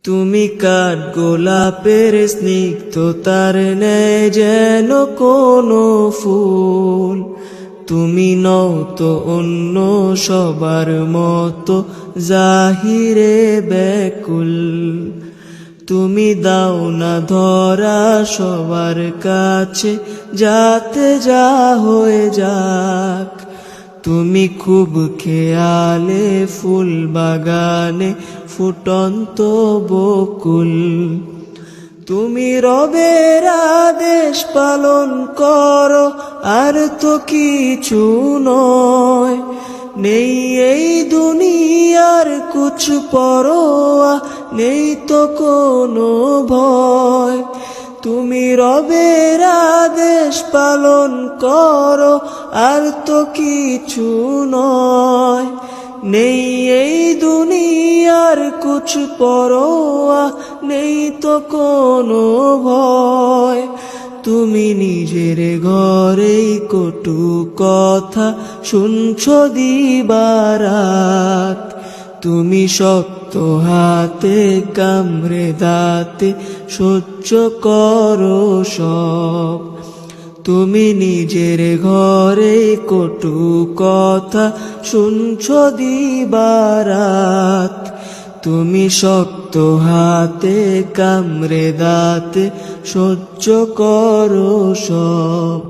তুমি কাঠ গোলাপের স্নিগ্ধতার ন্যায় যেন কোনো ফুল। তুমি নও তো অন্য সবার মতো জাহিরে ব্যাকুল। তুমি দাও না ধরা সবার কাছে যাতে যা হয়ে যাক। তুমি খুব খেয়ালে ফুল বাগানে ফুটন্ত বকুল। তুমি রবের আদেশ পালন করো আর তো কিছু নয়। নেই এই দুনিয়ার কুছ পরোয়া, নেই তো কোনো ভয়। তুমি রবের আদেশ পালন করো আর তো কিছু নয়। নেই এই দুনিয়ার কুছ পরোয়া, নেই তো কোনো ভয়। তুমি নিজের ঘরেই কটু কথা শুনছো দিবারাত। তুমি শক্ত হাতে কামড়ে দাঁতে সহ্য করো সব। তুমি নিজের ঘরে কটু কথা শুনছো দিবারাত। তুমি শক্ত হাতে কামড়ে দাঁতে সহ্য করো সব।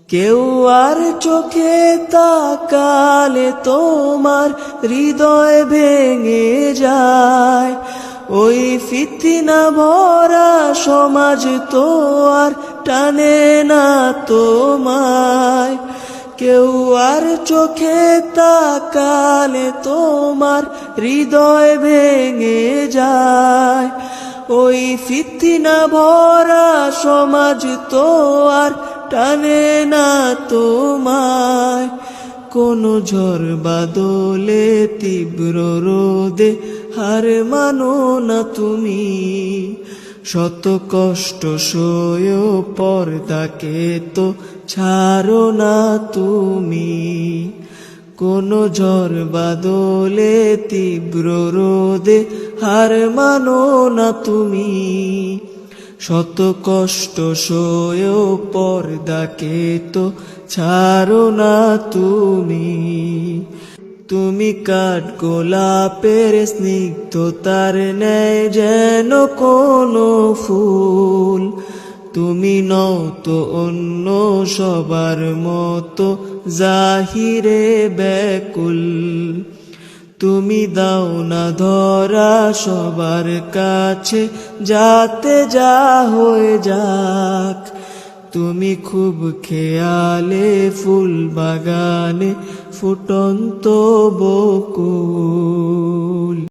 কেউ আর চোখে তাকালে তোমার হৃদয় ভেঙে যায়। ওই ফিতনা ভরা সমাজ তো আর টানে না তোমায়। কেউ আর চোখে তাকালে তোমার হৃদয় ভেঙে যায়। ওই ফিতনা ভরা সমাজ তো আর টানে না তোমায়। কোনো ঝড় বাদলে তীব্র রোদে হার মানো না তুমি। শত কষ্ট সয়েও পর্দাকে তো ছাড়ো না তুমি। কোনো ঝড় বাদলে তীব্র রোদে হার মানো না তুমি। শত কষ্ট সয়েও পর্দাকে তো ছাড়ো না তুমি। তুমি কাঠ গোলাপের স্নিগ্ধতার ন্যায় যেন কোনো ফুল। তুমি নও তো অন্য সবার মতো জাহিরে ব্যাকুল। তুমি দাও না ধরা সবার কাছে যাতে যা হয়ে যাক। তুমি খুব খেয়ালে ফুল বাগানে ফুটন্ত বকুল।